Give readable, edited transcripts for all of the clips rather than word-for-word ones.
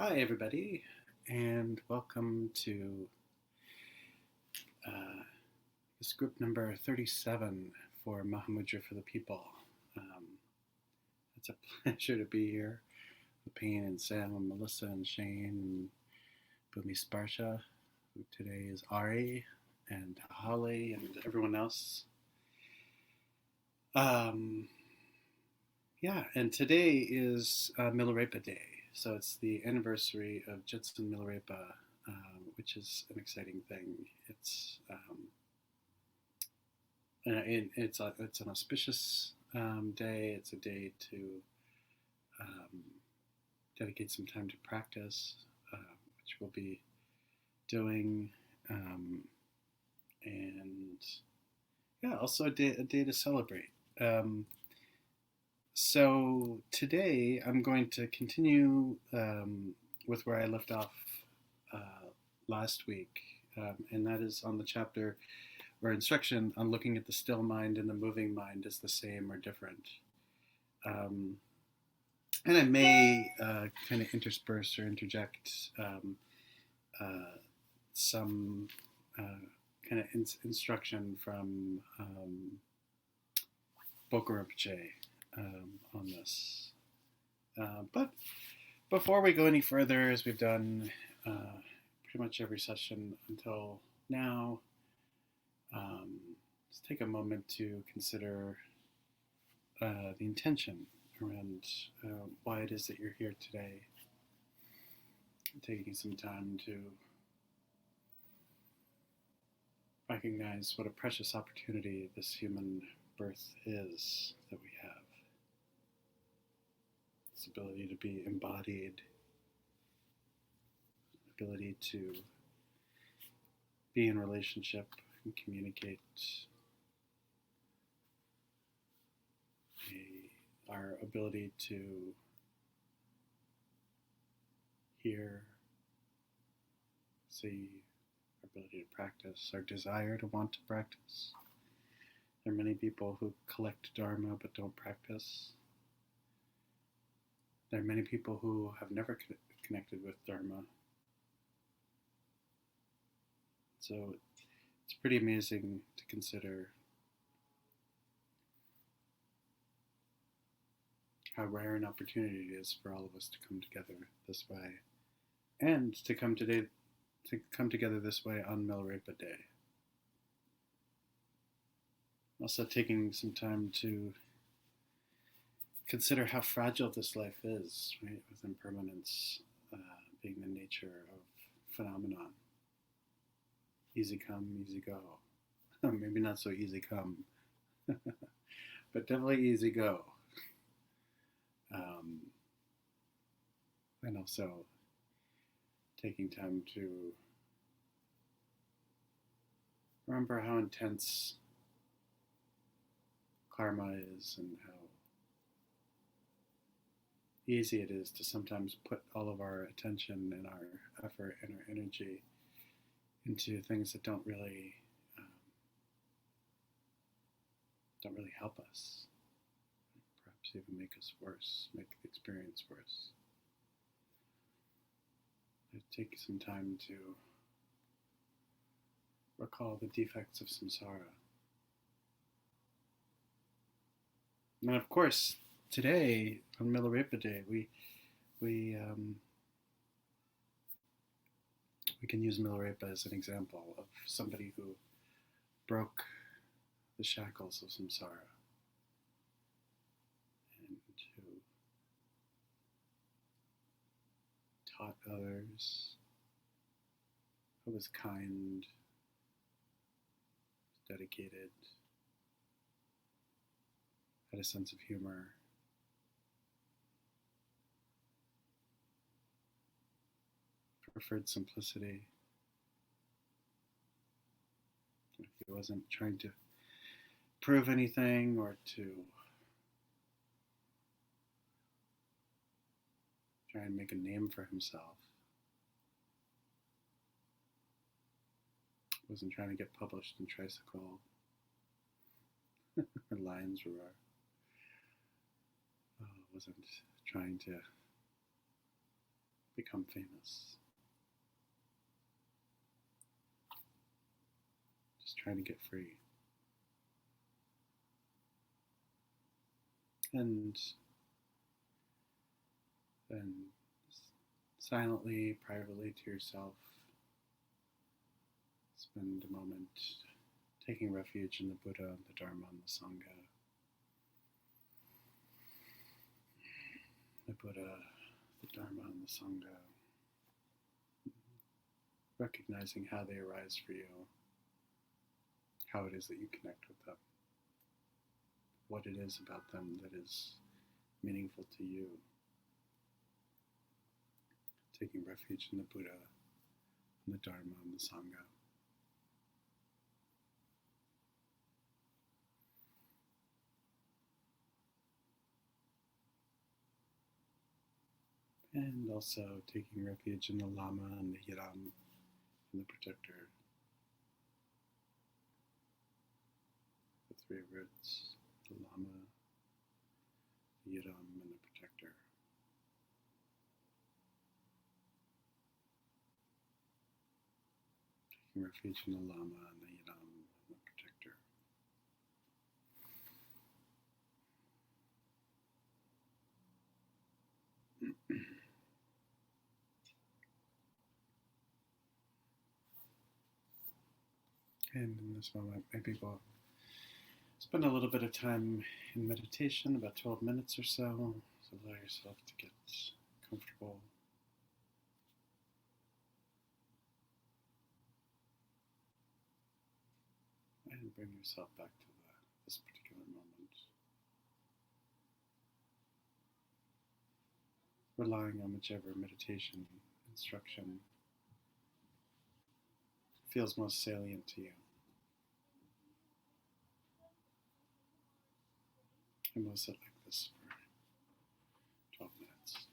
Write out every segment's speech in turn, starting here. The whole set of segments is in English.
Hi, everybody, and welcome to uh, this group number 37 for Mahamudra for the People. Um, it's a pleasure to be here with Payne and Sam and Melissa and Shane and Bhumi Sparsha, who today is Ari and Holly and everyone else. Um, yeah, and today is Milarepa Day. So it's the anniversary of Judson Milarepa, which is an exciting thing. It's an auspicious day. It's a day to um, dedicate some time to practice, which we'll be doing, um, and yeah, also a day to celebrate. Um, so today I'm going to continue with where I left off uh, last week, and that is on the chapter or instruction on looking at the still mind and the moving mind as the same or different. Um, and I may kind of intersperse or interject some kind of instruction from Boku Rinpoche on this. But before we go any further, as we've done pretty much every session until now, let's take a moment to consider the intention around why it is that you're here today. Taking some time to recognize what a precious opportunity this human birth is that we have. This ability to be embodied, ability to be in relationship and communicate, our ability to hear, see, our ability to practice, our desire to want to practice. There are many people who collect Dharma but don't practice. There are many people who have never connected with Dharma. So it's pretty amazing to consider how rare an opportunity it is for all of us to come together this way, and to come together this way on Milarepa Day. Also taking some time to consider how fragile this life is, right, with impermanence being the nature of phenomenon. Easy come, easy go. Maybe not so easy come, but definitely easy go. And also taking time to remember how intense karma is and how easy it is to sometimes put all of our attention and our effort and our energy into things that don't really help us. Perhaps even make us worse, make the experience worse. Take some time to recall the defects of samsara. And of course, today on Milarepa Day, we can use Milarepa as an example of somebody who broke the shackles of samsara and who taught others, who was kind, dedicated, had a sense of humor, preferred simplicity. He wasn't trying to prove anything or to try and make a name for himself. Wasn't trying to get published in Tricycle or Lions Roar. Wasn't trying to become famous. Just trying to get free. And then silently, privately to yourself, spend a moment taking refuge in the Buddha, the Dharma, and the Sangha. The Buddha, the Dharma, and the Sangha. Recognizing how they arise for you, how it is that you connect with them, what it is about them that is meaningful to you. Taking refuge in the Buddha, and the Dharma, and the Sangha. And also taking refuge in the Lama and the Hiram and the Protector. The three roots, the Lama, the Hiram, and the Protector. Taking refuge in the Lama and the Hiram and the Protector. And in this moment, maybe we'll spend a little bit of time in meditation, about 12 minutes or so. So allow yourself to get comfortable. And bring yourself back to this particular moment. Relying on whichever meditation instruction feels most salient to you. And we'll sit like this for 12 minutes.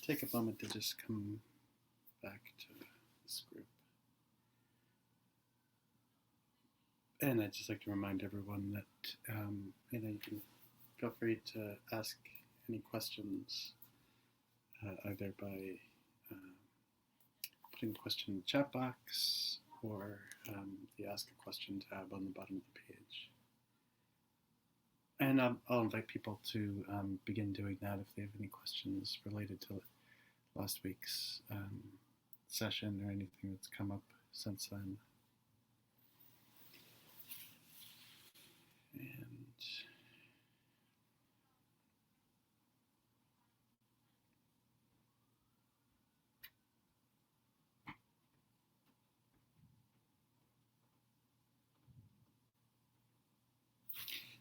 take a moment to just come back to this group. And I'd just like to remind everyone that you can feel free to ask any questions either by putting the question in the chat box or the Ask a Question tab on the bottom of the page. And I'll invite people to begin doing that if they have any questions related to last week's session or anything that's come up since then. And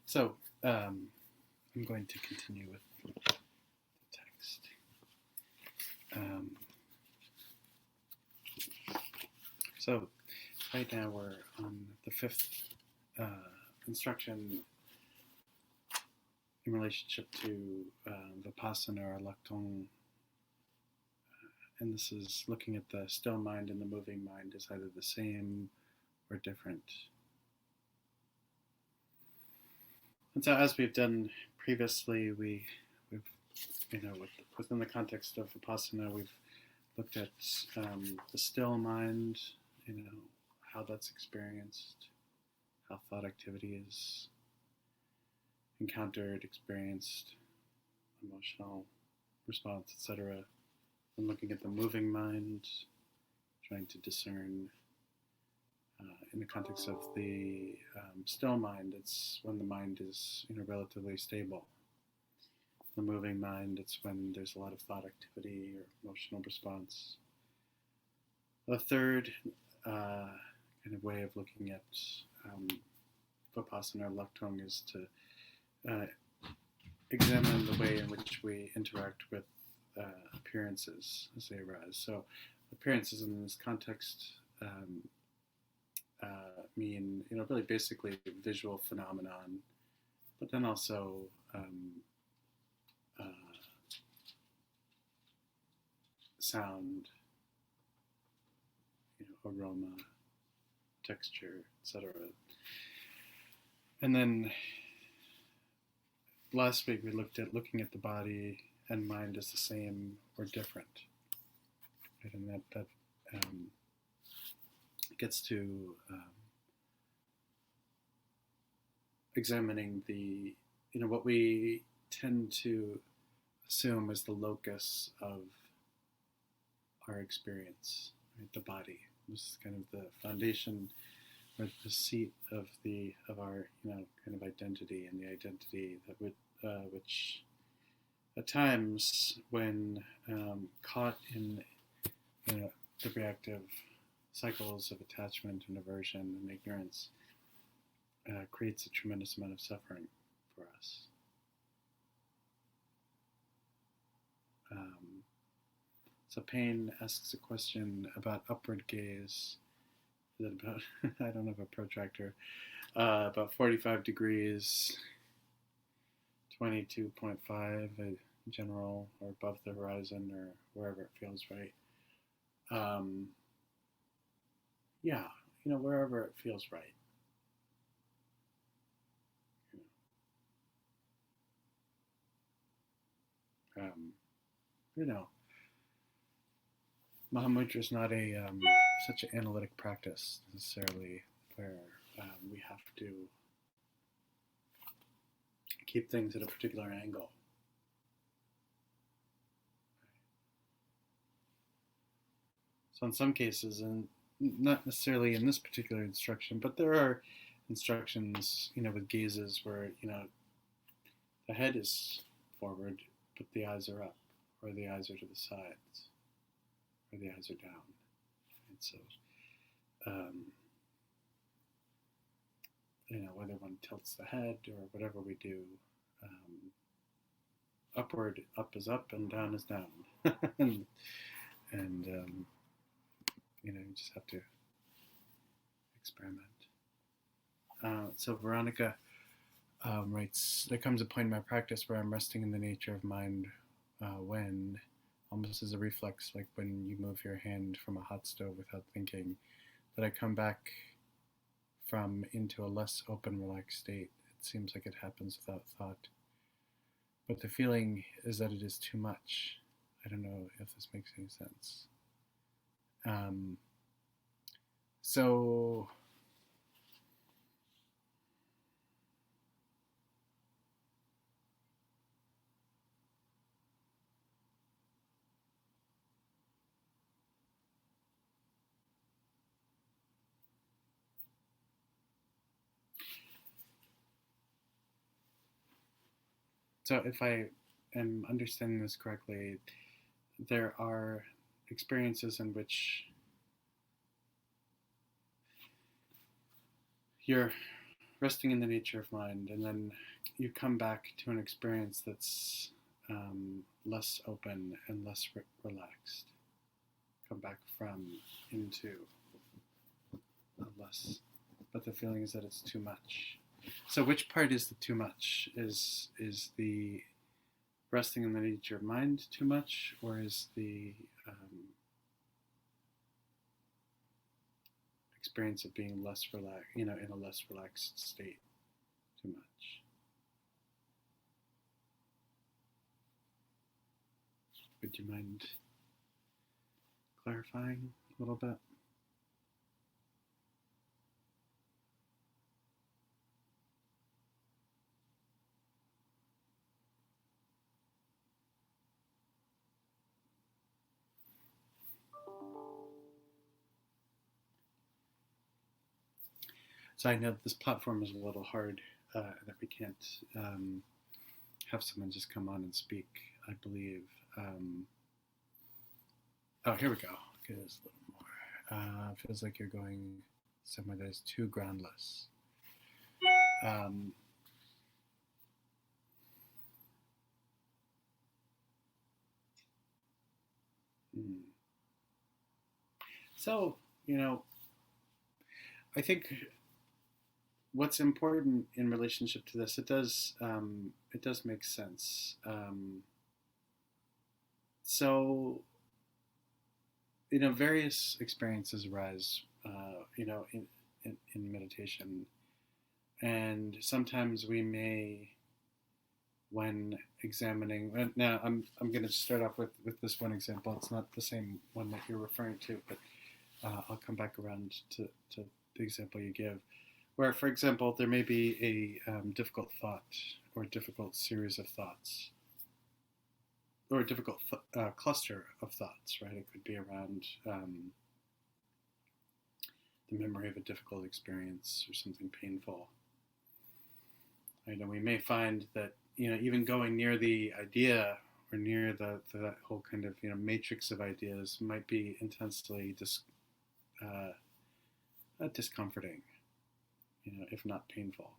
so I'm going to continue with the text. So right now we're on the fifth instruction in relationship to Vipassana or Laktong. And this is looking at the still mind and the moving mind as either the same or different. And so, as we've done previously, we've within the context of Vipassana, we've looked at the still mind, how that's experienced, how thought activity is encountered, experienced, emotional response, etc. And looking at the moving mind, trying to discern. In the context of the still mind, it's when the mind is relatively stable. The moving mind, it's when there's a lot of thought activity or emotional response. The third kind of way of looking at Vipassana or Laktong is to examine the way in which we interact with appearances as they arise. So appearances in this context mean, really basically visual phenomenon, but then also sound, aroma, texture, etc. And then last week we looked at looking at the body and mind as the same or different, right? And that gets to examining the, what we tend to assume as the locus of our experience, right? The body. This is kind of the foundation or the seat of our kind of identity, and the identity that which at times, when caught in the reactive cycles of attachment and aversion and ignorance, creates a tremendous amount of suffering for us. So Payne asks a question about upward gaze. Is it about, I don't have a protractor, about 45 degrees, 22.5 general, or above the horizon, or wherever it feels right. Wherever it feels right. Mahamudra is not such an analytic practice necessarily, where we have to keep things at a particular angle. So in some cases, and not necessarily in this particular instruction, but there are instructions, with gazes where, the head is forward, but the eyes are up, or the eyes are to the sides, or the eyes are down. And so, whether one tilts the head or whatever we do, upward, up is up, and down is down. and you just have to experiment. So Veronica writes, there comes a point in my practice where I'm resting in the nature of mind when almost as a reflex, like when you move your hand from a hot stove without thinking, that I come back from into a less open, relaxed state. It seems like it happens without thought. But the feeling is that it is too much. I don't know if this makes any sense. Um, so So if I am understanding this correctly, there are experiences in which you're resting in the nature of mind, and then you come back to an experience that's less open and less relaxed. Come back from into a less, but the feeling is that it's too much. So which part is the too much? Is the resting in the nature of mind too much, or is the experience of being less relaxed, in a less relaxed state, too much? Would you mind clarifying a little bit? So I know this platform is a little hard, that we can't have someone just come on and speak, I believe. Oh, here we go. Okay, this a little more. Feels like you're going somewhere that is too groundless. Um, so, I think what's important in relationship to this, it does make sense. So, various experiences arise, in meditation, and sometimes we may, when examining. Now, I'm going to start off with this one example. It's not the same one that you're referring to, but I'll come back around to the example you give, where, for example, there may be a difficult thought or a difficult series of thoughts, or a difficult cluster of thoughts, right? It could be around the memory of a difficult experience or something painful. Right? And we may find that, even going near the idea or near that whole kind of, matrix of ideas might be intensely discomforting, if not painful.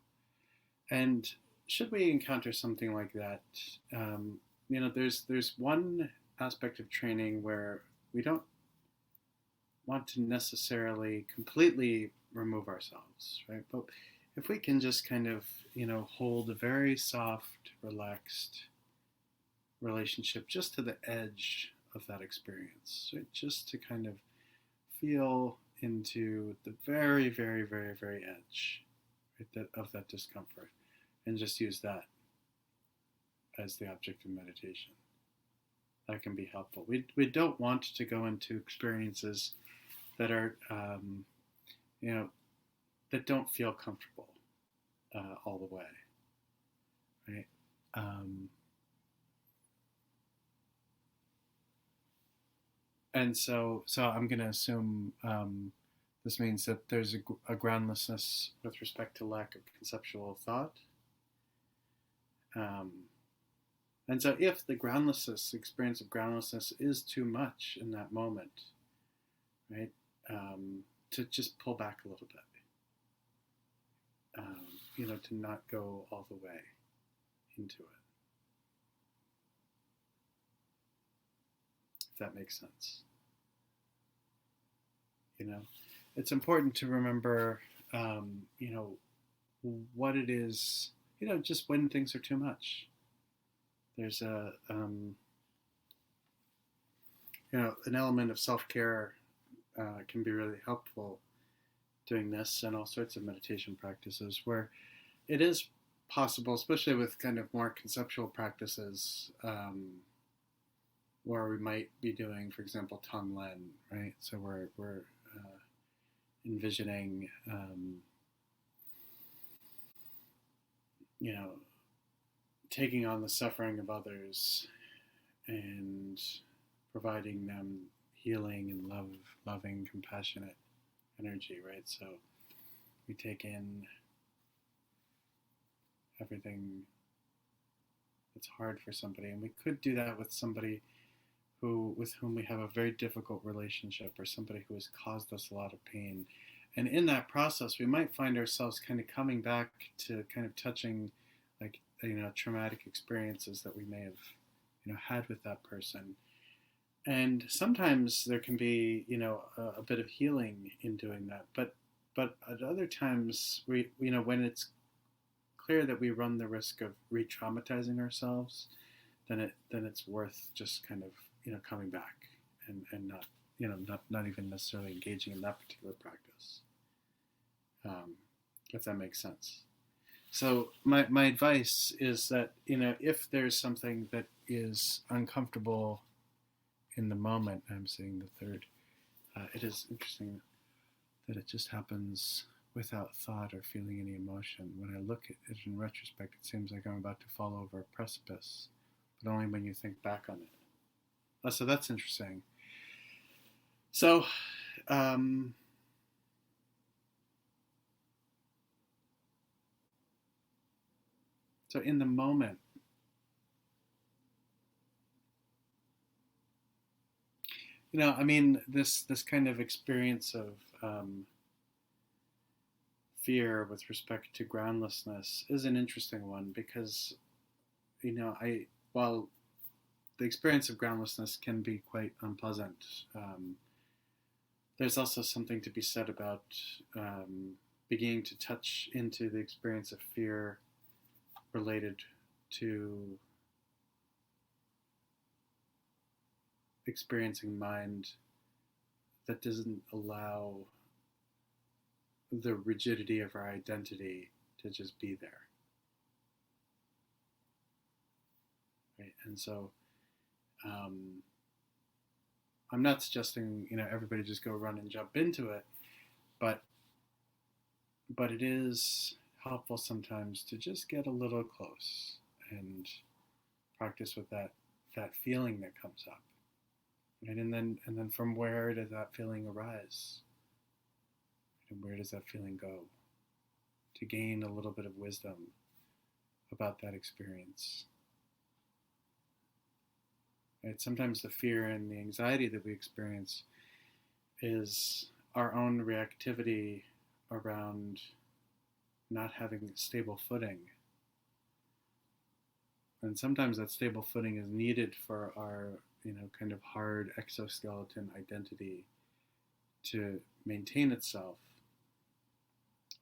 And should we encounter something like that, there's one aspect of training where we don't want to necessarily completely remove ourselves, right? But if we can just kind of, hold a very soft, relaxed relationship just to the edge of that experience, right? Just to kind of feel into the very, very, very, very edge, right, of that discomfort, and just use that as the object of meditation. That can be helpful. We don't want to go into experiences that are, that don't feel comfortable all the way, right? And so I'm going to assume this means that there's a groundlessness with respect to lack of conceptual thought. And so if the experience of groundlessness is too much in that moment, right, to just pull back a little bit, to not go all the way into it. If that makes sense. It's important to remember, what it is, just when things are too much. There's a, an element of self-care can be really helpful doing this, and all sorts of meditation practices where it is possible, especially with kind of more conceptual practices, where we might be doing, for example, Tonglen, right? So we're envisioning, you know, taking on the suffering of others and providing them healing and loving, compassionate energy, right? So we take in everything that's hard for somebody, and we could do that with somebody with whom we have a very difficult relationship, or somebody who has caused us a lot of pain. And in that process, we might find ourselves kind of coming back to kind of touching, like, traumatic experiences that we may have, had with that person. And sometimes there can be, a bit of healing in doing that. But at other times, when it's clear that we run the risk of re-traumatizing ourselves, then it's worth just kind of, coming back and not even necessarily engaging in that particular practice, if that makes sense. So my advice is that, if there's something that is uncomfortable in the moment, I'm seeing the third, it is interesting that it just happens without thought or feeling any emotion. When I look at it in retrospect, it seems like I'm about to fall over a precipice, but only when you think back on it. So that's interesting. So, so in the moment, this kind of experience of fear with respect to groundlessness is an interesting one, because, while the experience of groundlessness can be quite unpleasant, there's also something to be said about beginning to touch into the experience of fear related to experiencing mind that doesn't allow the rigidity of our identity to just be there. Right? And so I'm not suggesting, everybody just go run and jump into it, but it is helpful sometimes to just get a little close and practice with that feeling that comes up. Right? And then from where does that feeling arise? And where does that feeling go? To gain a little bit of wisdom about that experience. Right? Sometimes the fear and the anxiety that we experience is our own reactivity around not having stable footing. And sometimes that stable footing is needed for our, kind of hard exoskeleton identity to maintain itself.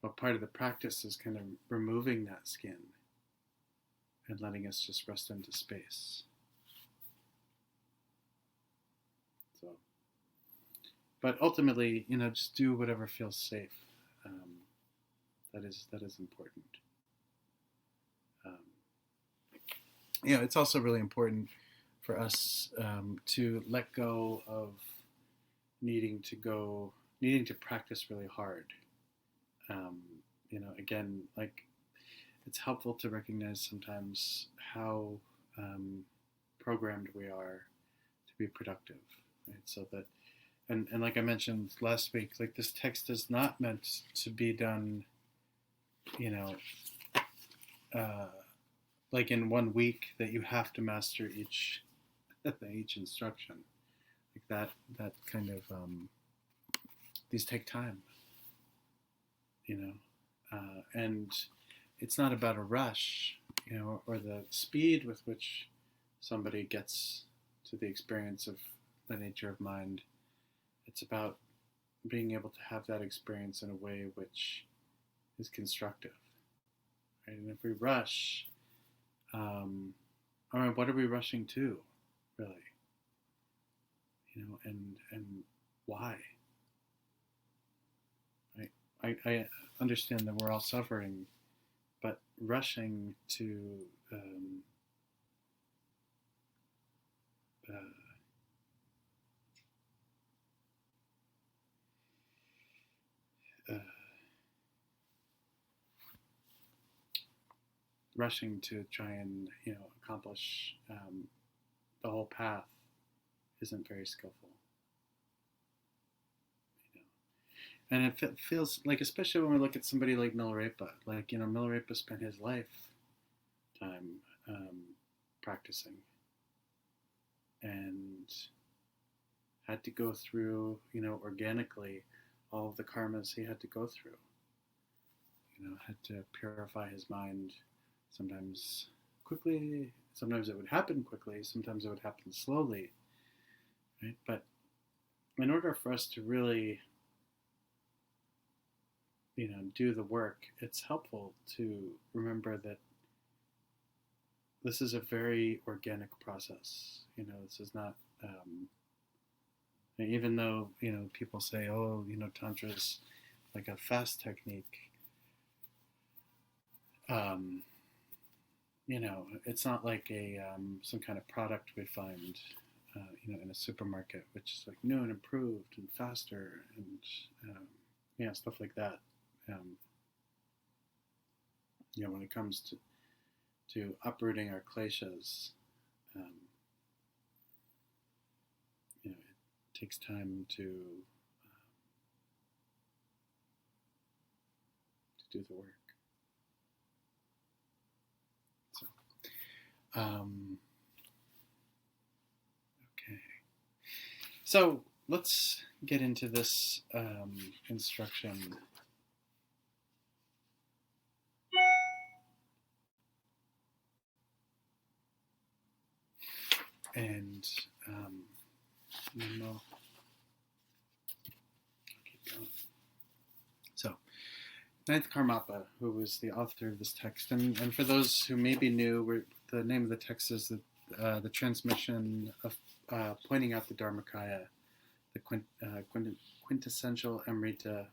But part of the practice is kind of removing that skin and letting us just rest into space. So, but ultimately, just do whatever feels safe. That is important. It's also really important for us to let go of needing to practice really hard. Again, like, it's helpful to recognize sometimes how programmed we are to be productive, right? So that, and like I mentioned last week, like, this text is not meant to be done, like in 1 week, that you have to master each instruction. Like that kind of, these take time, and it's not about a rush, or the speed with which somebody gets to the experience of the nature of mind. It's about being able to have that experience in a way which is constructive. Right? And if we rush, all right, what are we rushing to, really? and why? I understand that we're all suffering, but rushing to uh, uh, rushing to try and accomplish the whole path isn't very skillful. You And it feels like, especially when we look at somebody like Milarepa, like Milarepa spent his lifetime um, practicing and had to go through, organically all of the karmas he had to go through. Had to purify his mind, sometimes quickly, sometimes it would happen quickly, sometimes it would happen slowly, right? But in order for us to really, do the work, it's helpful to remember that this is a very organic process. This is not, even though, people say, oh, Tantra is like a fast technique. Um, it's not like some kind of product we find, in a supermarket, which is like new and improved and faster and stuff like that. Um, when it comes to uprooting our kleshas, um, it takes time to do the work. So, okay. So let's get into this instruction. And I'll keep going. So, Ninth Karmapa, who was the author of this text, and for those who may be new, the name of the text is the transmission of pointing out the Dharmakaya, the quintessential Amrita,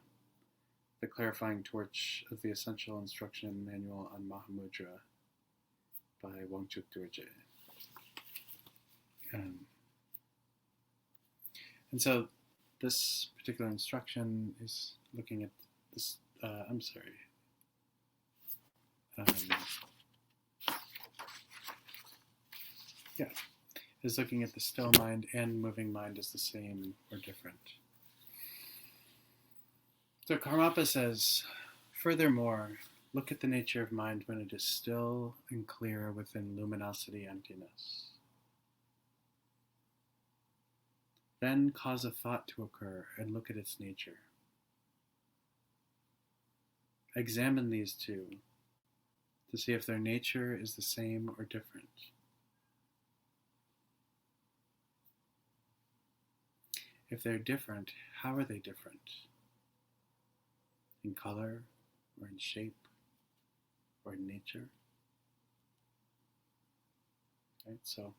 the clarifying torch of the essential instruction manual on Mahamudra by Wangchuk Dorje. And so this particular instruction is looking at this, is looking at the still mind and moving mind as the same or different. So Karmapa says, furthermore, look at the nature of mind when it is still and clear within luminosity emptiness. Then cause a thought to occur and look at its nature. Examine these two to see if their nature is the same or different. If they're different, how are they different? In color, or in shape, or in nature? Right, so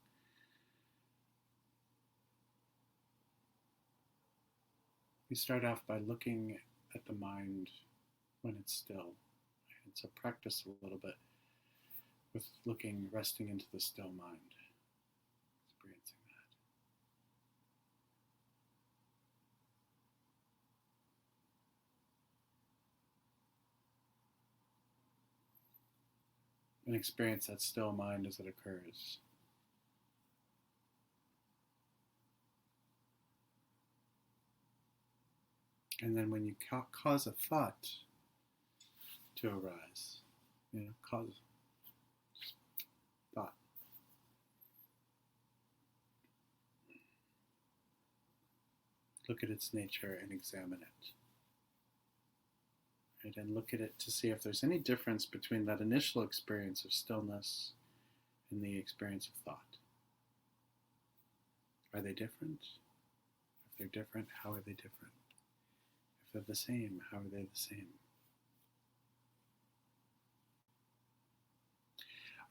we start off by looking at the mind when it's still. Right? So practice a little bit with resting into the still mind, experiencing that. And experience that still mind as it occurs. And then when you cause a thought to arise, cause thought. Look at its nature and examine it. Right? And look at it to see if there's any difference between that initial experience of stillness and the experience of thought. Are they different? If they're different, how are they different? If they're the same, how are they the same?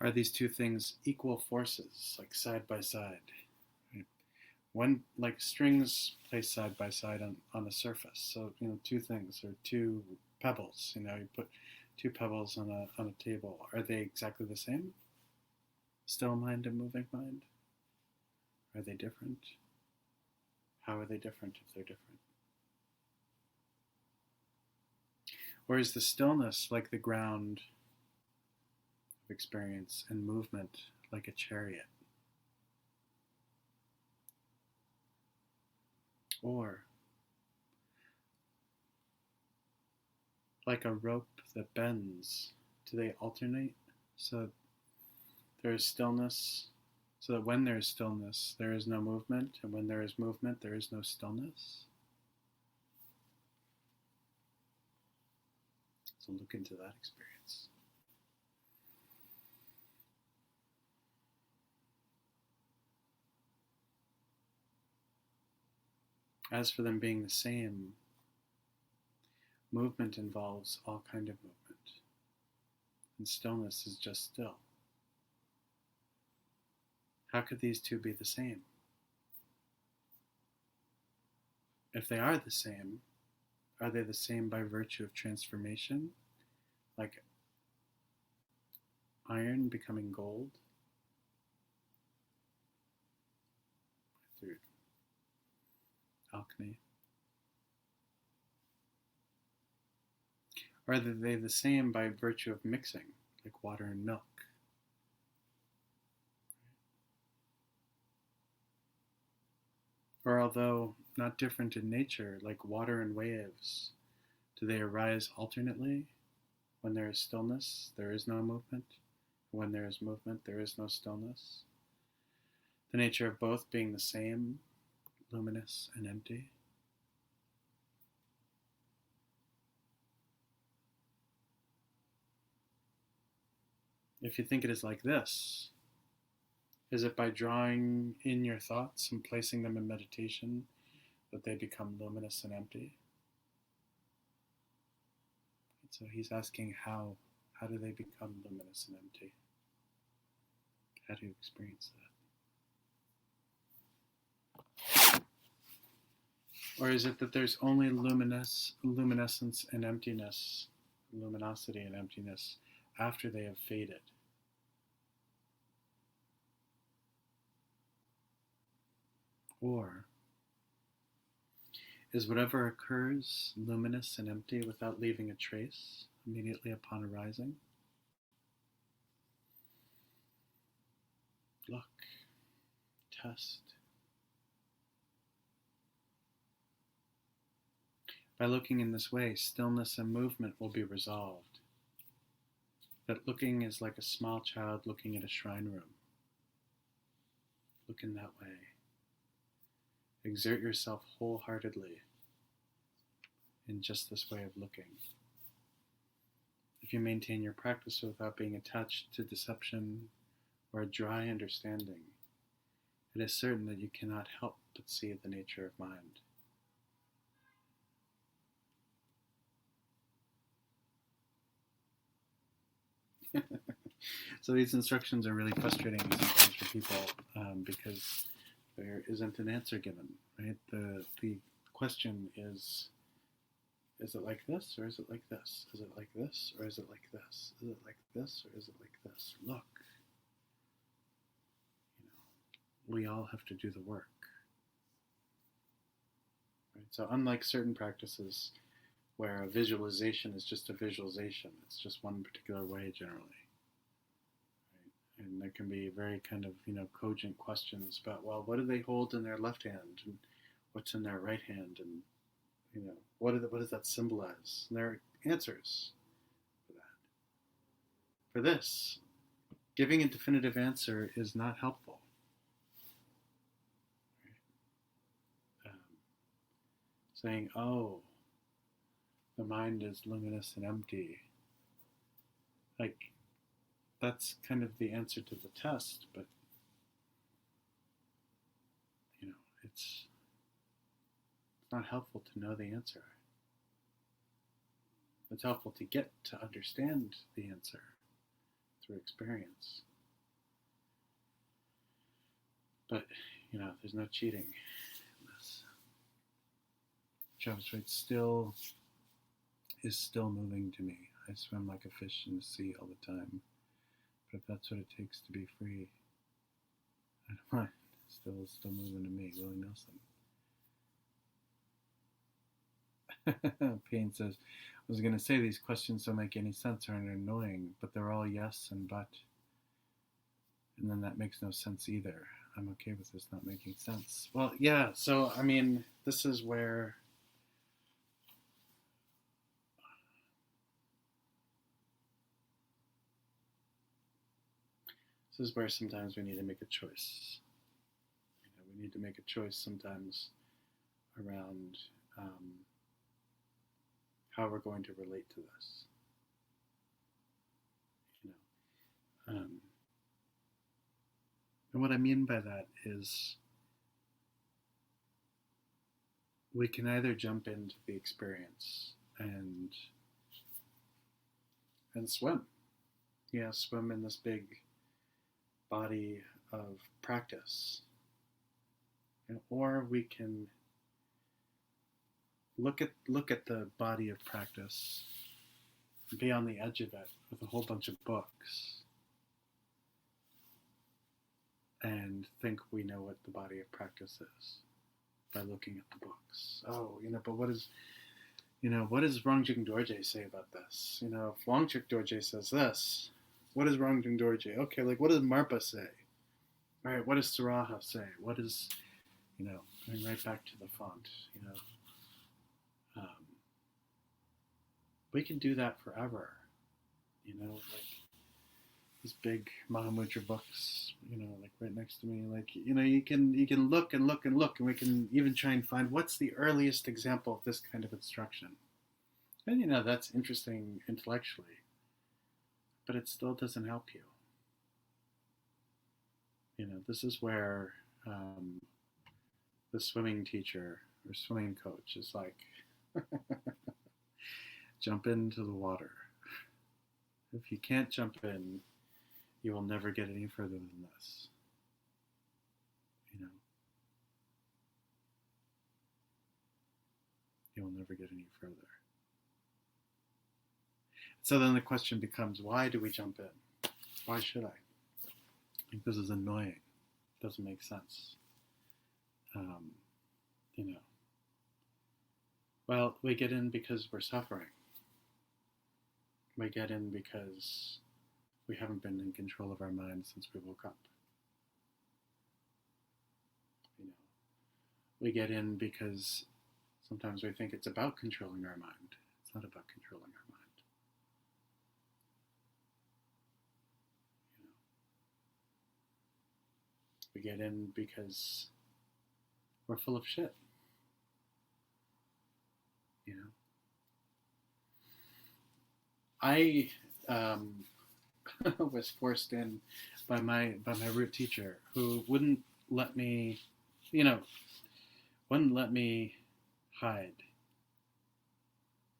Are these two things equal forces, like side by side? Right? One, like strings placed side by side on a surface. So, two things, or two pebbles. You put two pebbles on a table. Are they exactly the same? Still mind and moving mind? Are they different? How are they different if they're different? Or is the stillness like the ground of experience and movement like a chariot? Or like a rope that bends, do they alternate? So there is stillness, so that when there is stillness, there is no movement, and when there is movement, there is no stillness. So look into that experience. As for them being the same, movement involves all kind of movement, and stillness is just still. How could these two be the same? If they are the same, are they the same by virtue of transformation, like iron becoming gold through alchemy? Or are they the same by virtue of mixing, like water and milk? Or although not different in nature, like water and waves, do they arise alternately? When there is stillness, there is no movement. When there is movement, there is no stillness. The nature of both being the same, luminous and empty. If you think it is like this, is it by drawing in your thoughts and placing them in meditation that they become luminous and empty? So he's asking how do they become luminous and empty? How do you experience that? Or is it that there's only luminescence and emptiness, luminosity and emptiness, after they have faded? Or is whatever occurs luminous and empty without leaving a trace immediately upon arising? Look, test. By looking in this way, stillness and movement will be resolved. That looking is like a small child looking at a shrine room. Look in that way. Exert yourself wholeheartedly in just this way of looking. If you maintain your practice without being attached to deception or a dry understanding, it is certain that you cannot help but see the nature of mind. So these instructions are really frustrating sometimes for people because there isn't an answer given, right? The question is it like this or is it like this? Is it like this or is it like this? Is it like this or is it like this? Look, we all have to do the work. Right? So unlike certain practices where a visualization is just a visualization, it's just one particular way generally. And there can be very kind of, cogent questions about, well, what do they hold in their left hand and what's in their right hand, and, what does that symbolize? And there are answers for that. For this, giving a definitive answer is not helpful. Right? Saying, oh, the mind is luminous and empty. Like, that's kind of the answer to the test, but it's not helpful to know the answer. It's helpful to get to understand the answer through experience. But there's no cheating in this. Travis Wright still is still moving to me. I swim like a fish in the sea all the time. But if that's what it takes to be free, I don't mind. Still moving to me. Willie Nelson. Payne says, I was going to say these questions don't make any sense or are annoying, but they're all yes and but. And then that makes no sense either. I'm okay with this not making sense. Well, yeah, so, I mean, this is where sometimes we need to make a choice. We need to make a choice sometimes around how we're going to relate to this. And what I mean by that is we can either jump into the experience and swim. Swim in this big body of practice. Or we can look at the body of practice, be on the edge of it with a whole bunch of books, and think we know what the body of practice is by looking at the books. Oh, but what does Rongjung Dorje say about this? If Wangchuk Dorje says this, what does Rongjung Dorje? Okay, what does Marpa say? All right, what does Saraha say? What is, going right back to the font, we can do that forever, these big Mahamudra books, right next to me, you can look and look and look, and we can even try and find what's the earliest example of this kind of instruction. And, that's interesting intellectually, but it still doesn't help you. This is where the swimming teacher or swimming coach is like, jump into the water. If you can't jump in, you will never get any further than this. You will never get any further. So then the question becomes, why do we jump in? Why should I? I think this is annoying. It doesn't make sense. Well, we get in because we're suffering. We get in because we haven't been in control of our mind since we woke up. We get in because sometimes we think it's about controlling our mind. It's not about controlling our mind. We get in because we're full of shit. I was forced in by my root teacher, who wouldn't let me, hide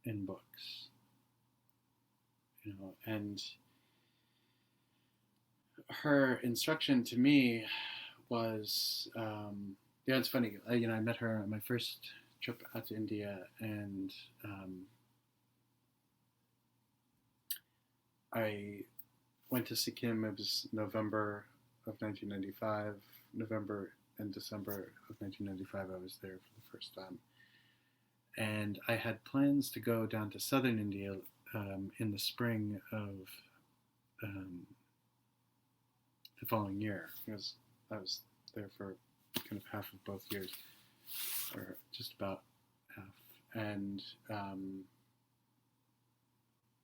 in books, and her instruction to me was, it's funny, I met her on my first trip out to India, and I went to Sikkim. It was November of 1995. November and December of 1995, I was there for the first time. And I had plans to go down to southern India in the spring of the following year, because I was there for kind of half of both years, or just about half. And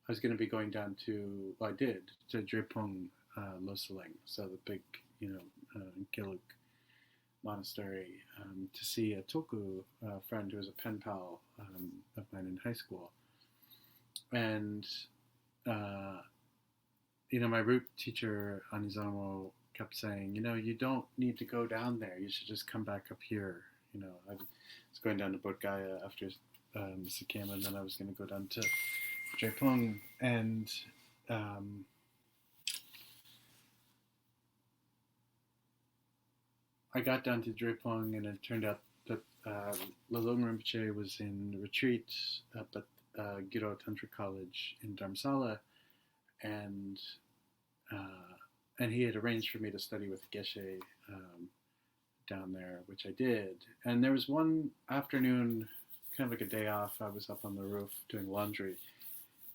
I was going to be going down to, to Drepung Losaling, so the big, Giluk monastery, to see a Tulku friend who was a pen pal of mine in high school. And, my root teacher, Anizamo, kept saying, you don't need to go down there. You should just come back up here. I was going down to Bodh Gaya after Sikkim, and then I was going to go down to Drepung, and I got down to Drepung, and it turned out that Lalong Rinpoche was in retreat up at Giro Tantra College in Dharamsala, and and he had arranged for me to study with Geshe down there, which I did. And there was one afternoon, kind of like a day off, I was up on the roof doing laundry,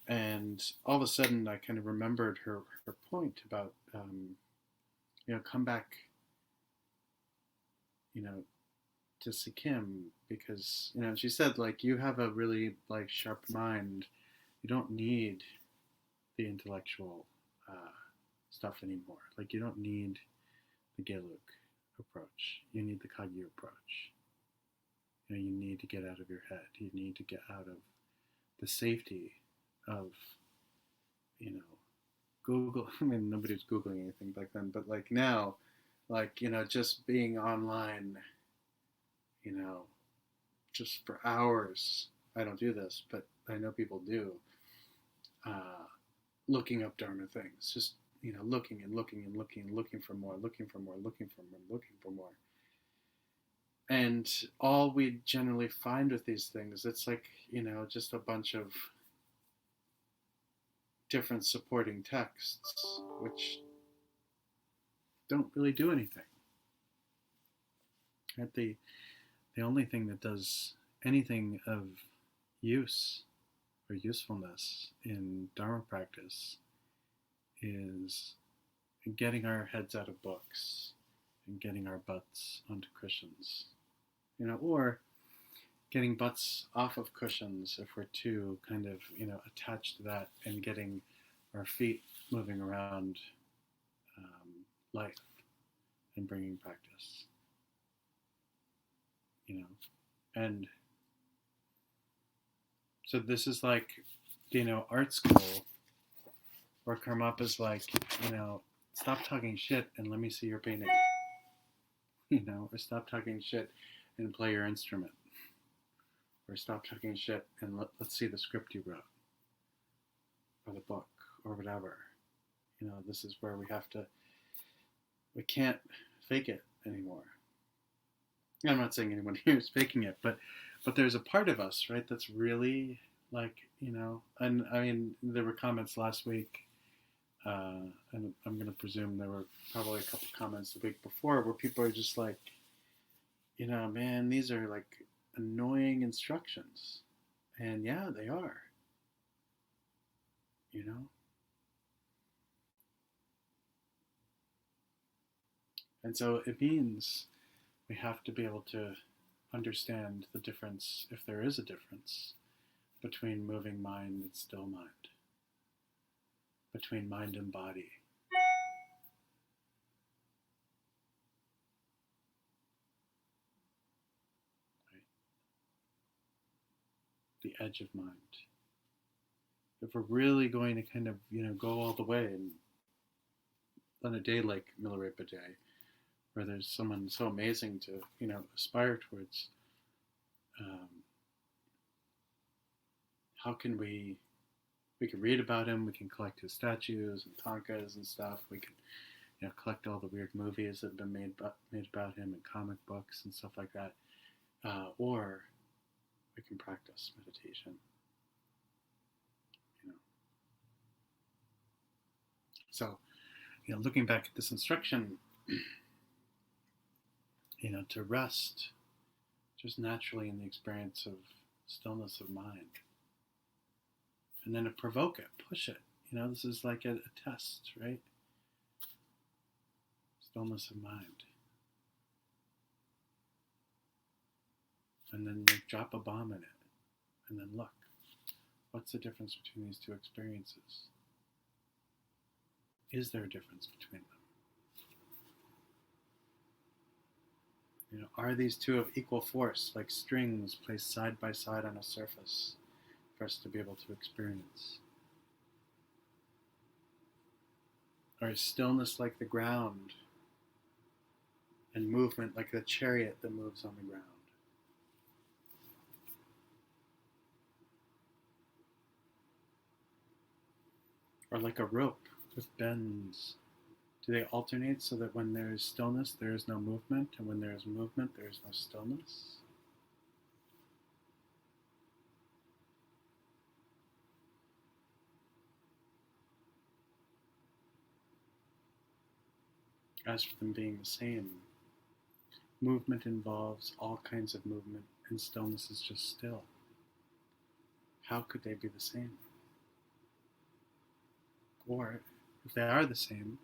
and all of a sudden I kind of remembered her point about come back, to Sikkim, because she said, like, you have a really like sharp mind, you don't need the intellectual stuff anymore, like you don't need the Geluk approach, you need the Kagyu approach. You need to get out of your head, you need to get out of the safety of Google. I mean, nobody was Googling anything back then, but like now, like just being online, just for hours. I don't do this, but I know people do. Looking up Dharma things, just looking and looking and looking and looking for more, looking for more, looking for more, looking for more. And all we generally find with these things, it's like just a bunch of different supporting texts, which don't really do anything. Right? The only thing that does anything of use or usefulness in Dharma practice is getting our heads out of books and getting our butts onto cushions, or getting butts off of cushions if we're too kind of, attached to that, and getting our feet moving around life and bringing practice, and so this is like, art school, where Karmapa's like, stop talking shit and let me see your painting, or stop talking shit and play your instrument, or stop talking shit and let's see the script you wrote, or the book, or whatever. This is where we can't fake it anymore. I'm not saying anyone here is faking it, but there's a part of us, right, that's really like, and I mean, there were comments last week, and I'm going to presume there were probably a couple comments the week before, where people are just like, man, these are like annoying instructions. And yeah, they are. And so it means we have to be able to understand the difference, if there is a difference, between moving mind and still mind, between mind and body. Right? The edge of mind. If we're really going to kind of, go all the way, and on a day like Milarepa Day, where there's someone so amazing to, aspire towards, how can we can read about him, we can collect his statues and tankas and stuff, we can, collect all the weird movies that have been made about him, and comic books and stuff like that, or we can practice meditation. So, looking back at this instruction, to rest just naturally in the experience of stillness of mind. And then to provoke it, push it. This is like a test, right? Stillness of mind. And then you drop a bomb in it. And then look, what's the difference between these two experiences? Is there a difference between them? Are these two of equal force, like strings placed side by side on a surface for us to be able to experience? Or is stillness like the ground, and movement like the chariot that moves on the ground? Or like a rope with bends Do they alternate so that when there is stillness, there is no movement, and when there is movement, there is no stillness? As for them being the same, movement involves all kinds of movement, and stillness is just still. How could they be the same? Or, if they are the same,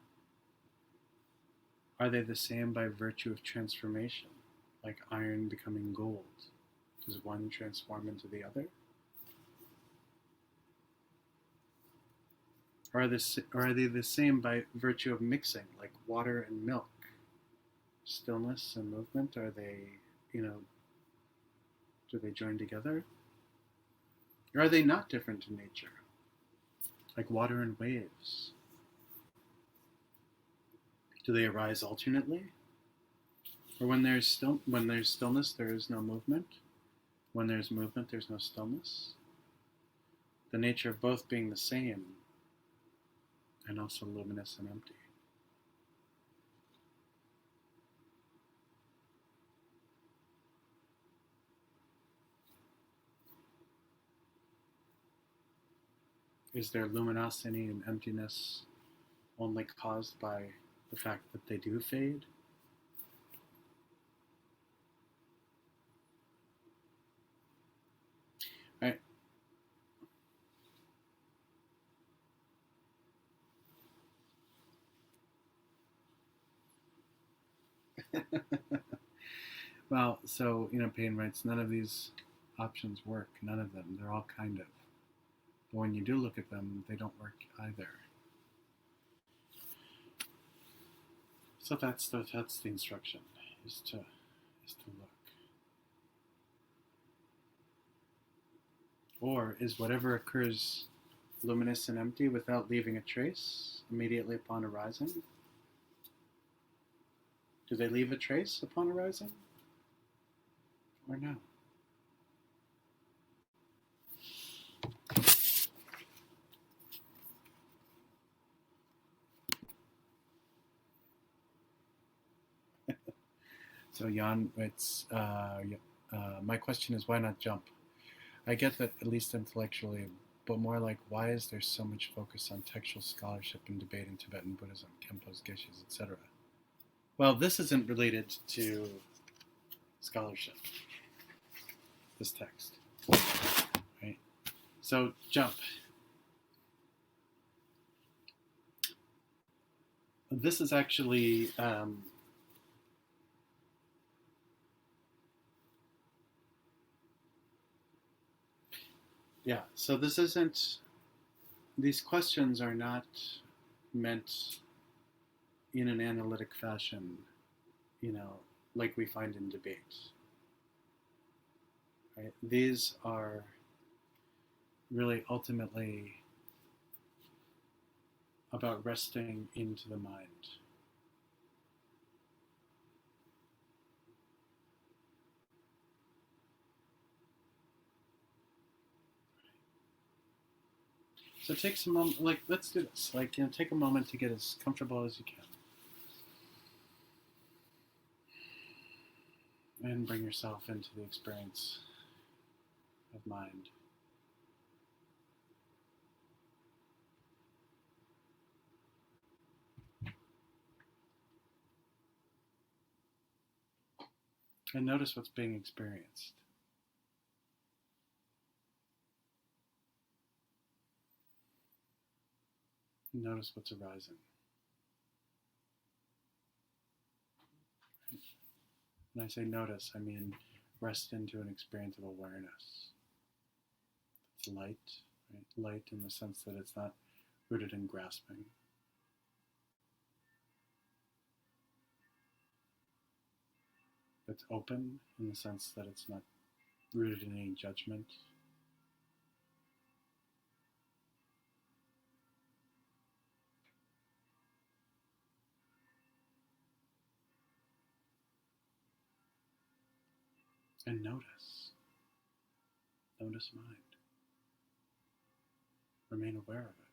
are they the same by virtue of transformation, like iron becoming gold? Does one transform into the other? Or are they the same by virtue of mixing, like water and milk? Stillness and movement, are they, do they join together? Or are they not different in nature, like water and waves? Do they arise alternately? Or when there's stillness, there is no movement. When there's movement, there's no stillness. The nature of both being the same and also luminous and empty. Is there luminosity and emptiness only caused by the fact that they do fade? Right? Well, so, Payne writes, none of these options work. None of them. They're all kind of. But when you do look at them, they don't work either. So that's the instruction, is to look. Or is whatever occurs luminous and empty without leaving a trace immediately upon arising? Do they leave a trace upon arising? Or no? So Jan, it's my question is, why not jump? I get that, at least intellectually, but more like, why is there so much focus on textual scholarship and debate in Tibetan Buddhism, Khenpo's, Geshes, etc.? Well, this isn't related to scholarship, this text, right? So jump. This is actually yeah, so this isn't, these questions are not meant in an analytic fashion, like we find in debate. Right? These are really ultimately about resting into the mind. So take some moment, let's do this. Take a moment to get as comfortable as you can. And bring yourself into the experience of mind. And notice what's being experienced. Notice what's arising. When I say notice, I mean rest into an experience of awareness. It's light, right? Light in the sense that it's not rooted in grasping. It's open in the sense that it's not rooted in any judgment. And notice. Notice mind. Remain aware of it.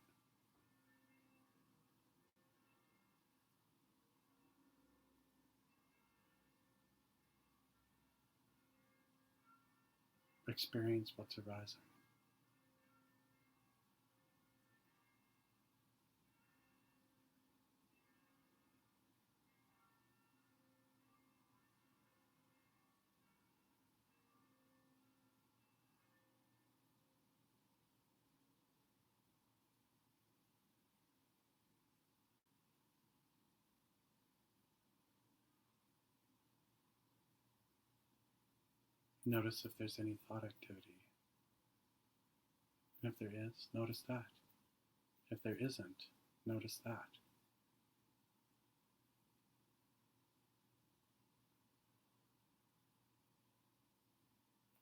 experience what's arising. Notice if there's any thought activity. And if there is, notice that. If there isn't, notice that.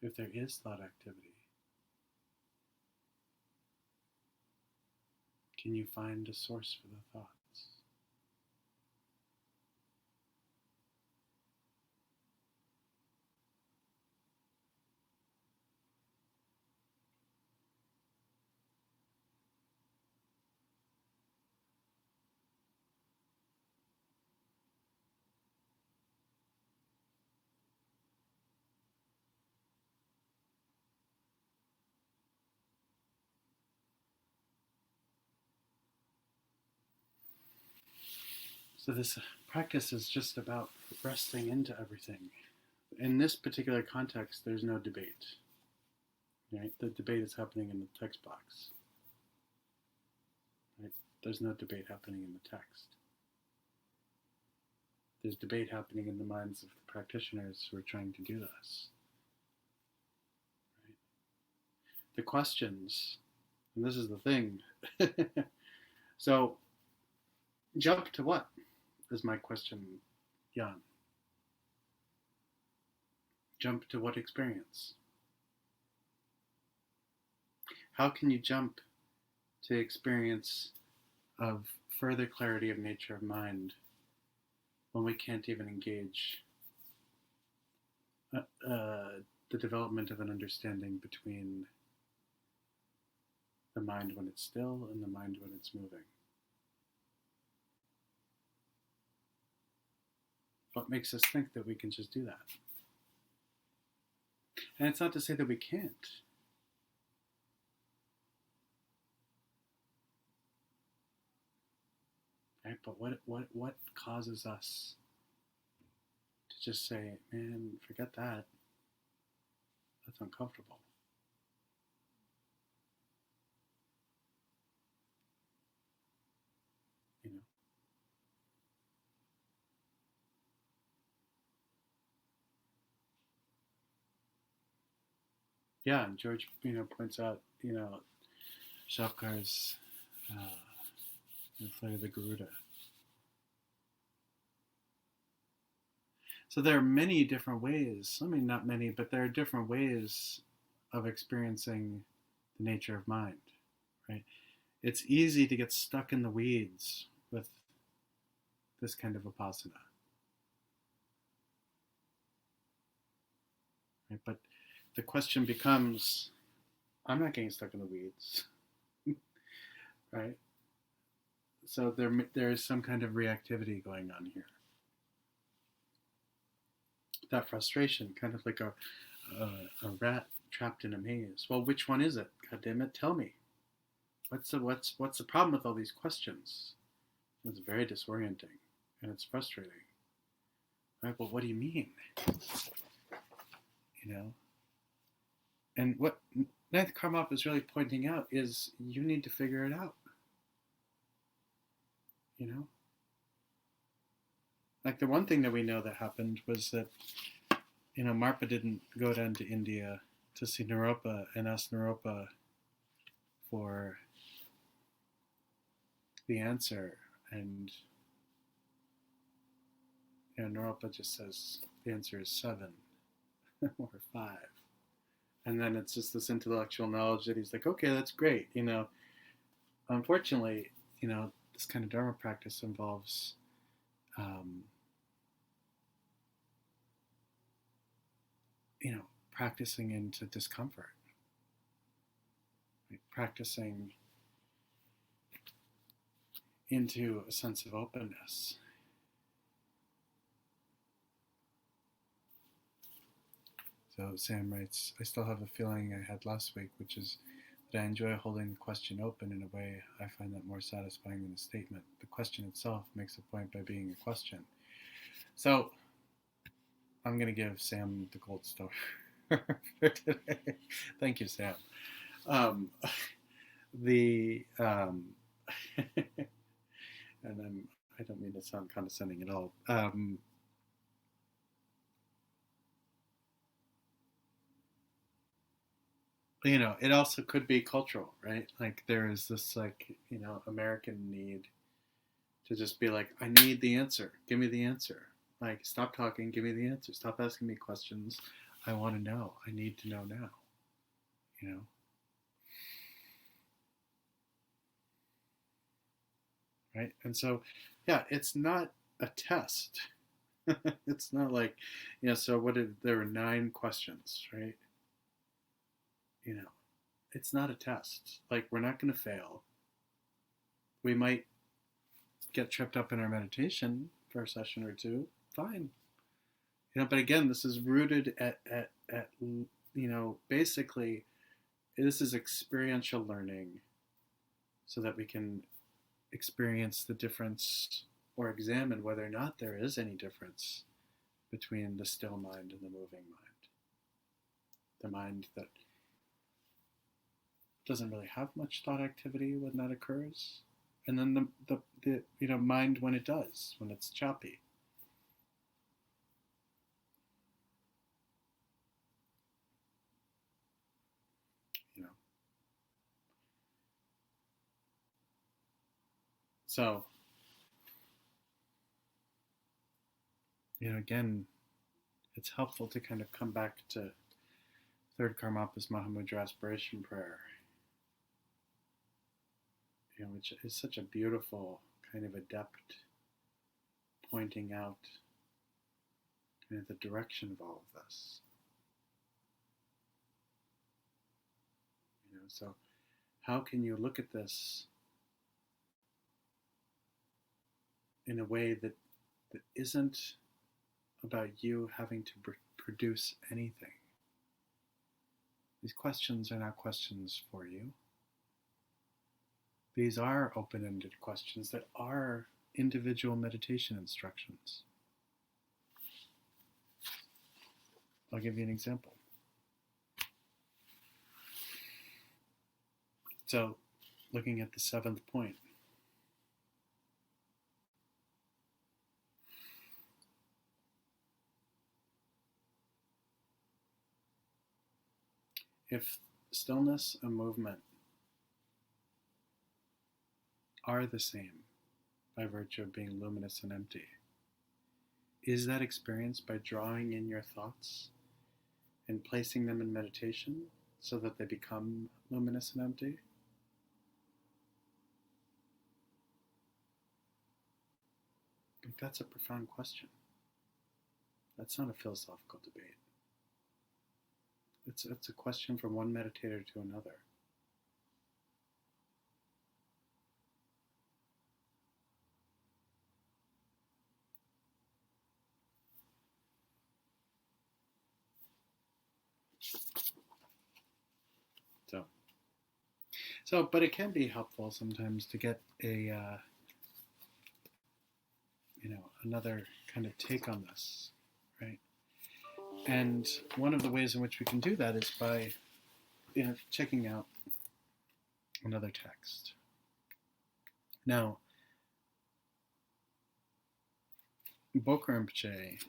If there is thought activity, can you find a source for the thoughts? So this practice is just about resting into everything. In this particular context, there's no debate. Right? The debate is happening in the text box. Right? There's no debate happening in the text. There's debate happening in the minds of the practitioners who are trying to do this. Right? The questions, and this is the thing. So, jump to what is my question, Jan? Jump to what experience? How can you jump to the experience of further clarity of nature of mind when we can't even engage the development of an understanding between the mind when it's still and the mind when it's moving? What makes us think that we can just do that? And it's not to say that we can't. Right? But what causes us to just say, man, forget that. That's uncomfortable. You know? Yeah, and George, points out, Shavkar's Flare the Garuda. So there are many different ways, I mean, not many, but there are different ways of experiencing the nature of mind, right? It's easy to get stuck in the weeds with this kind of vipassana, right? But the question becomes, I'm not getting stuck in the weeds, right? So there is some kind of reactivity going on here. That frustration, kind of like a rat trapped in a maze. Well, which one is it? God damn it, tell me. What's the problem with all these questions? It's very disorienting and it's frustrating. Right? Well, what do you mean? And what Ninth Karmapa is really pointing out is you need to figure it out. Like the one thing that we know that happened was that, Marpa didn't go down to India to see Naropa and ask Naropa for the answer. And, Naropa just says the answer is 7 or 5. And then it's just this intellectual knowledge that he's like, okay, that's great. Unfortunately, this kind of Dharma practice involves practicing into discomfort, right? Practicing into a sense of openness. So Sam writes, I still have a feeling I had last week, which is that I enjoy holding the question open in a way I find that more satisfying than a statement. The question itself makes a point by being a question. So I'm going to give Sam the gold star for today. Thank you, Sam. Um, the and I don't mean to sound condescending at all. It also could be cultural, right? Like there is this American need to just be like, I need the answer. Give me the answer. Like, stop talking. Give me the answer. Stop asking me questions. I want to know. I need to know now. You know. Right. And so, yeah, it's not a test. It's not like, so what if there were 9 questions, right? You know, it's not a test. Like, we're not going to fail. We might get tripped up in our meditation for a session or two. Fine. But again, this is rooted at basically, this is experiential learning so that we can experience the difference or examine whether or not there is any difference between the still mind and the moving mind. The mind that doesn't really have much thought activity when that occurs, and then the mind when it does, when it's choppy. So, again, it's helpful to kind of come back to third Karmapa's Mahamudra aspiration prayer, which is such a beautiful kind of adept pointing out kind of the direction of all of this. So how can you look at this in a way that isn't about you having to produce anything? These questions are not questions for you. These are open-ended questions that are individual meditation instructions. I'll give you an example. So, looking at the 7th point. If stillness and movement are the same by virtue of being luminous and empty, is that experienced by drawing in your thoughts and placing them in meditation so that they become luminous and empty? That's a profound question. That's not a philosophical debate. It's a question from one meditator to another. But it can be helpful sometimes to get another kind of take on this, right? And one of the ways in which we can do that is by, checking out another text. Now, Bokar Rinpoche,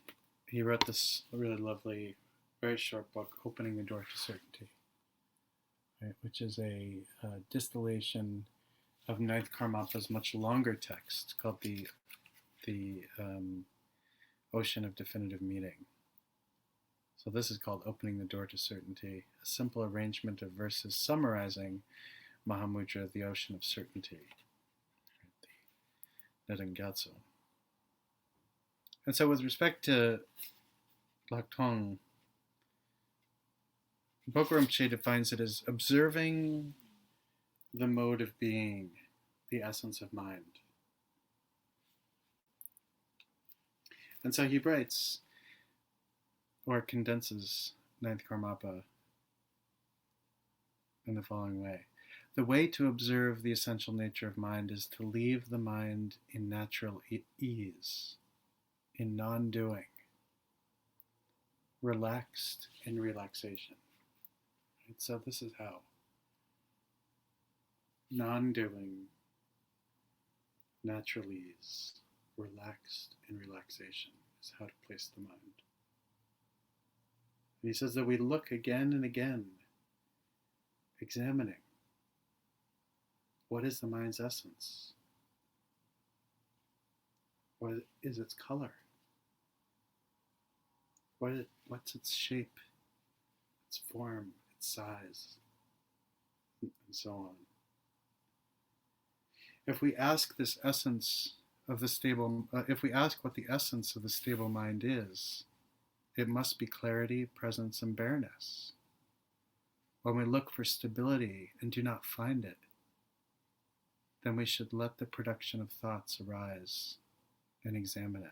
he wrote this really lovely, very short book, Opening the Door to Certainty, right, which is a distillation of Ninth Karmapa's much longer text called the Ocean of Definitive Meaning. So this is called Opening the Door to Certainty, a simple arrangement of verses summarizing Mahamudra, the Ocean of Certainty, the Nedangyatso. And so with respect to Laktong, Bokar Rinpoche defines it as observing the mode of being, the essence of mind. And so he writes, or condenses ninth Karmapa in the following way. The way to observe the essential nature of mind is to leave the mind in natural ease, in non-doing, relaxed in relaxation. Right? So this is how. Non-doing, natural ease, relaxed in relaxation is how to place the mind. And he says that we look again and again, examining what is the mind's essence? What is its color? What's its shape, its form, its size, and so on. If we ask this essence of the stable, if we ask what the essence of the stable mind is, it must be clarity, presence, and bareness. When we look for stability and do not find it, then we should let the production of thoughts arise and examine it.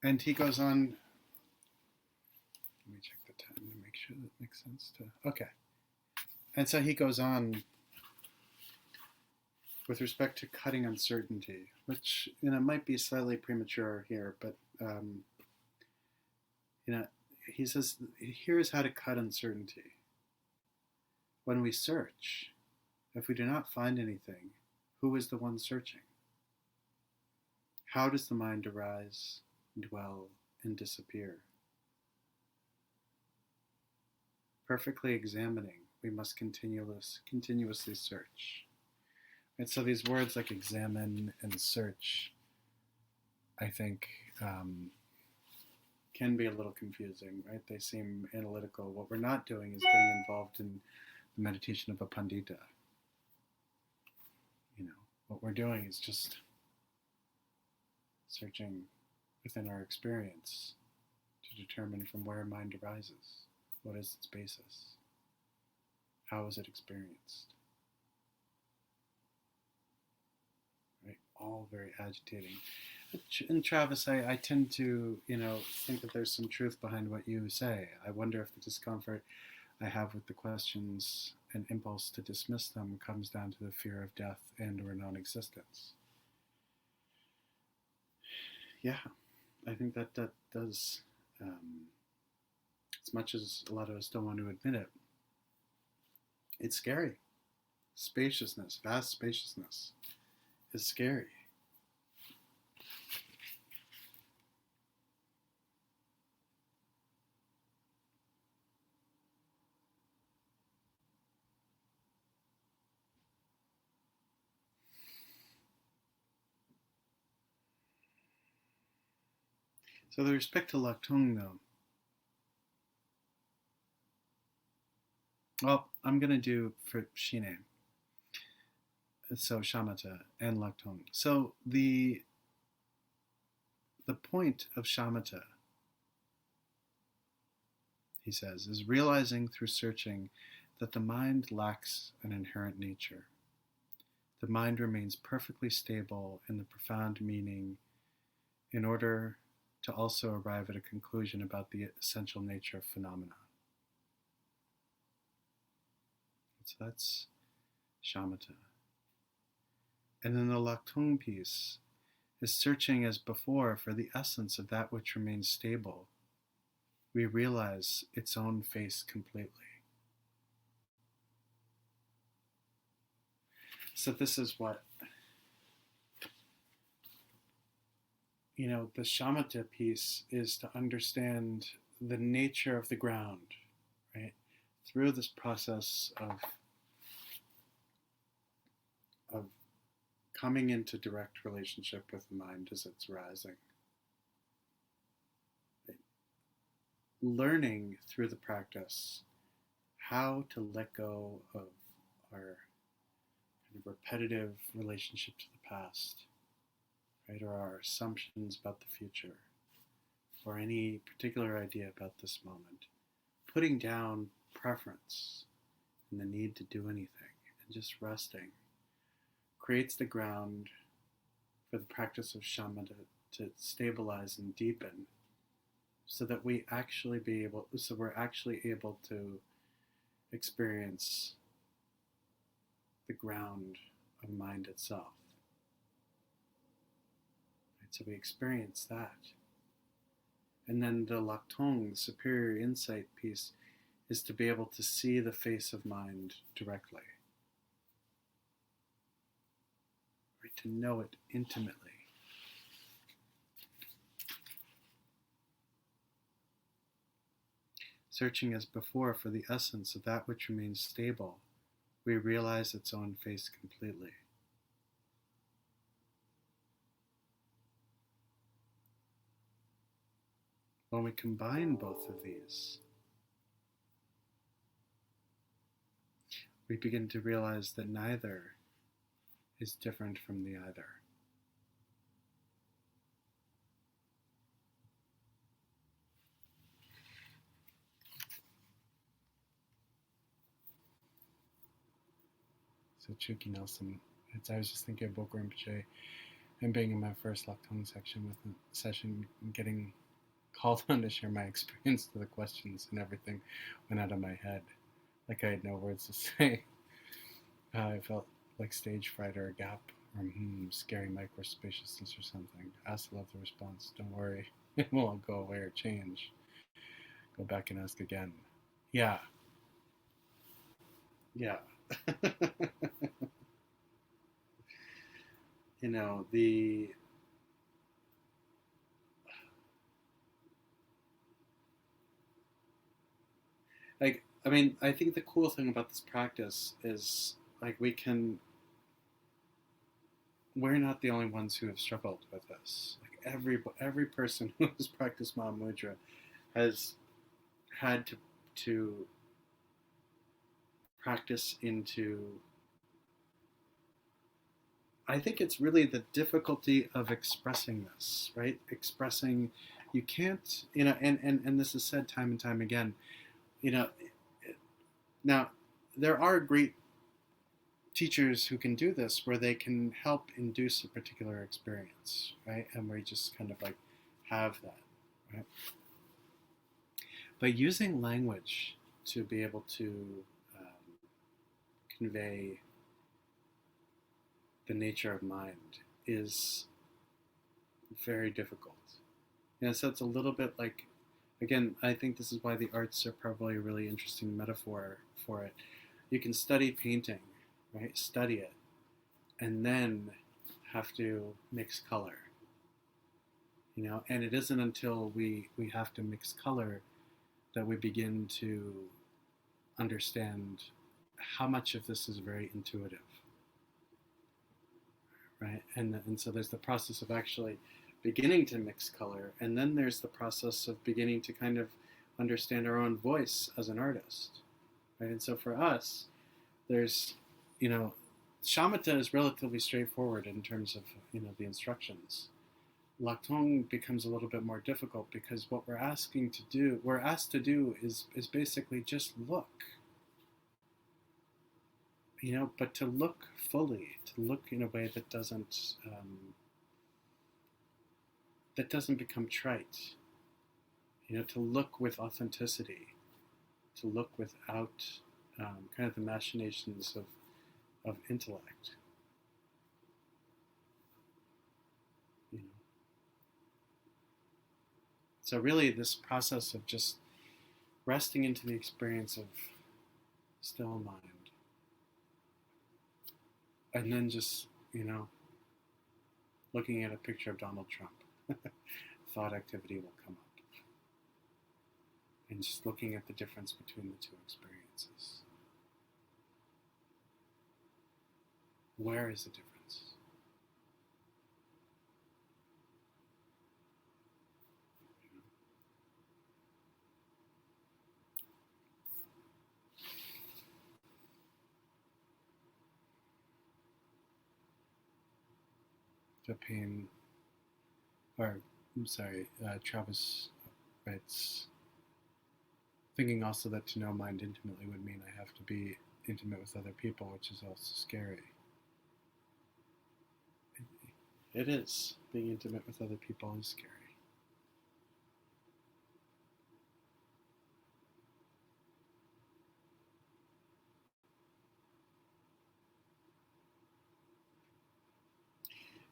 And he goes on, let me check the time to make sure that makes sense to, okay. And so he goes on with respect to cutting uncertainty, which, might be slightly premature here, but, he says, here's how to cut uncertainty. When we search, if we do not find anything, who is the one searching? How does the mind arise, dwell, and disappear? Perfectly examining, we must continuously search. And so these words like examine and search, I think, can be a little confusing, right? They seem analytical. What we're not doing is getting involved in the meditation of a pandita. What we're doing is just searching within our experience to determine from where mind arises. What is its basis? How is it experienced? Right? All very agitating. And Travis, I tend to, think that there's some truth behind what you say. I wonder if the discomfort I have with the questions and impulse to dismiss them comes down to the fear of death and or non-existence. Yeah, I think that does, as much as a lot of us don't want to admit it, it's scary. Spaciousness, vast spaciousness is scary. So with respect to Laktung, though, well, I'm going to do for Shine, so Shamatha and Laktung. So the point of Shamatha, he says, is realizing through searching that the mind lacks an inherent nature. The mind remains perfectly stable in the profound meaning in order to also arrive at a conclusion about the essential nature of phenomena. So that's shamatha. And then the Laktung piece is searching as before for the essence of that which remains stable. We realize its own face completely. So this is what, the shamatha piece is to understand the nature of the ground, right? Through this process of coming into direct relationship with the mind as it's rising. Right? Learning through the practice how to let go of our kind of repetitive relationship to the past right, or our assumptions about the future, or any particular idea about this moment, putting down preference and the need to do anything and just resting creates the ground for the practice of shamatha to stabilize and deepen, so that we're actually able to experience the ground of mind itself. Right? So we experience that. And then the Laktong, the superior insight piece, is to be able to see the face of mind directly. Right? To know it intimately. Searching as before for the essence of that which remains stable, we realize its own face completely. When we combine both of these, we begin to realize that neither is different from the other. So Chuki Nelson, I was just thinking of Boku Rinpoche and being in my first Laktong session, getting called on to share my experience to the questions, and everything went out of my head. Like I had no words to say. I felt like stage fright or a gap, or scary microspaciousness or something. Ask, love the response. Don't worry, it won't go away or change. Go back and ask again. Yeah. Yeah. You know, I think the cool thing about this practice is, like, we're not the only ones who have struggled with this. Like, every person who has practiced Mahamudra has had to practice into, I think it's really the difficulty of expressing this, right? Expressing, you can't, and this is said time and time again, you know, now there are great teachers who can do this, where they can help induce a particular experience, right? And where you just kind of like have that, right? But using language to be able to convey the nature of mind is very difficult. So it's a little bit like, again, I think this is why the arts are probably a really interesting metaphor for it. You can study painting, right? Study it, and then have to mix color. And it isn't until we have to mix color that we begin to understand how much of this is very intuitive, right? And so there's the process of actually beginning to mix color, and then there's the process of beginning to kind of understand our own voice as an artist, right? And so for us, there's, shamatha is relatively straightforward in terms of, the instructions. Laktong becomes a little bit more difficult, because what we're asked to do is basically just look, but to look fully, to look in a way that doesn't become trite, to look with authenticity, to look without kind of the machinations of intellect. So really, this process of just resting into the experience of still mind, and then just, looking at a picture of Donald Trump, thought activity will come up. And just looking at the difference between the two experiences. Where is the difference? The pain or I'm sorry, Travis writes, thinking also that to know mind intimately would mean I have to be intimate with other people, which is also scary. It is. Being intimate with other people is scary.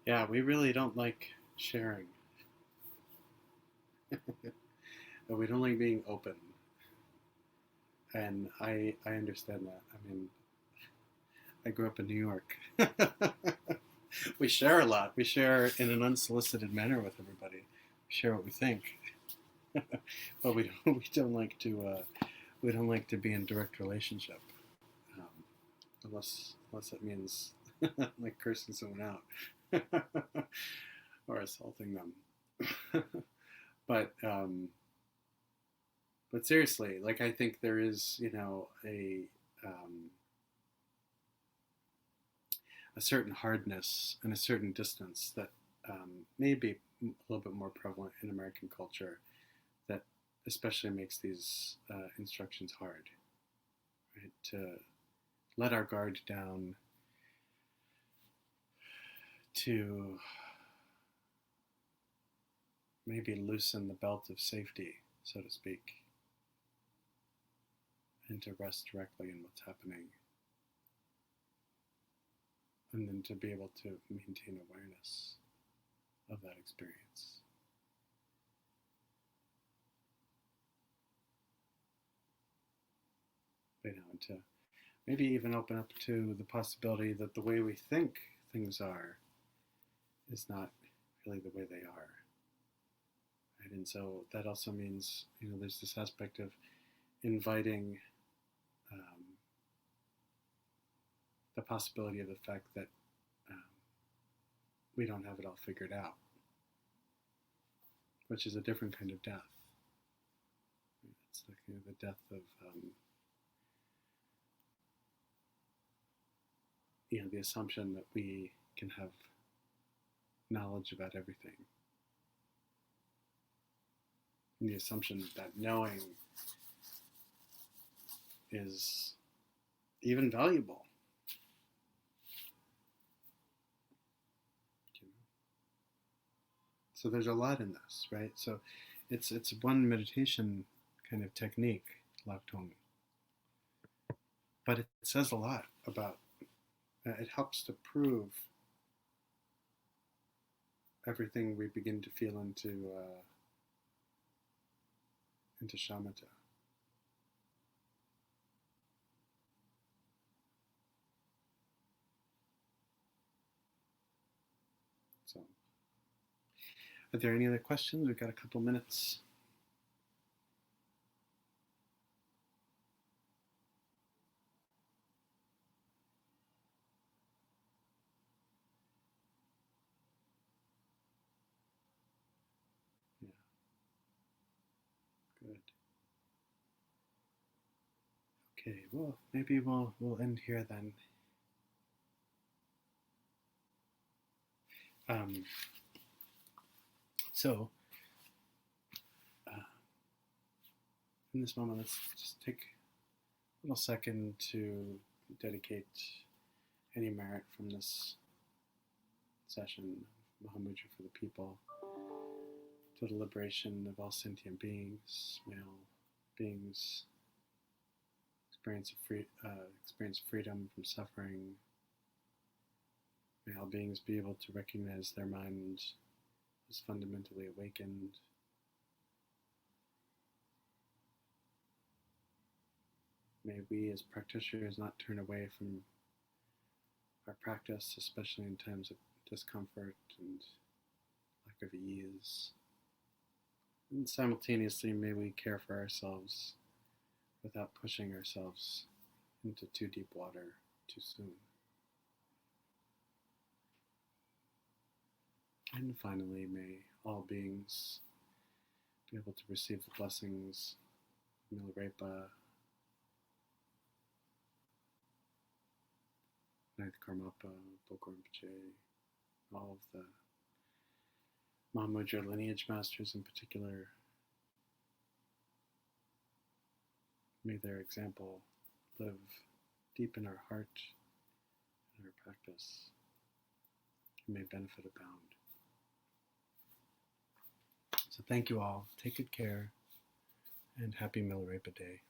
Yeah, we really don't like sharing. We don't like being open. And I understand that. I mean, I grew up in New York. We share a lot. We share in an unsolicited manner with everybody. We share what we think, but we don't like to be in direct relationship, um, unless it means like cursing someone out or assaulting them. but but seriously, like I think there is a certain hardness and a certain distance that may be a little bit more prevalent in American culture that especially makes these instructions hard, right? To let our guard down, to maybe loosen the belt of safety, so to speak, and to rest directly in what's happening, and then to be able to maintain awareness of that experience. And to maybe even open up to the possibility that the way we think things are is not really the way they are. Right? And so that also means, there's this aspect of inviting the possibility of the fact that um, we don't have it all figured out, which is a different kind of death. It's like the death of the assumption that we can have knowledge about everything, and the assumption that knowing is even valuable. So there's a lot in this, right? So it's one meditation kind of technique, Laptong, but it says a lot about. It helps to prove everything we begin to feel into shamatha. So, are there any other questions? We've got a couple minutes. Yeah, good. Okay, well, maybe we'll end here then. Um, so, uh, in this moment, let's just take a little second to dedicate any merit from this session, Mahamudra for the people, to the liberation of all sentient beings, male beings, experience freedom from suffering. May all beings be able to recognize their mind as fundamentally awakened. May we as practitioners not turn away from our practice, especially in times of discomfort and lack of ease. And simultaneously, may we care for ourselves without pushing ourselves into too deep water too soon. And finally, may all beings be able to receive the blessings of Milarepa, Ninth Karmapa, Bokor Rinpoche, all of the Mahamudra lineage masters in particular. May their example live deep in our heart and our practice. May benefit abound. So thank you all. Take good care and happy Milarepa Day.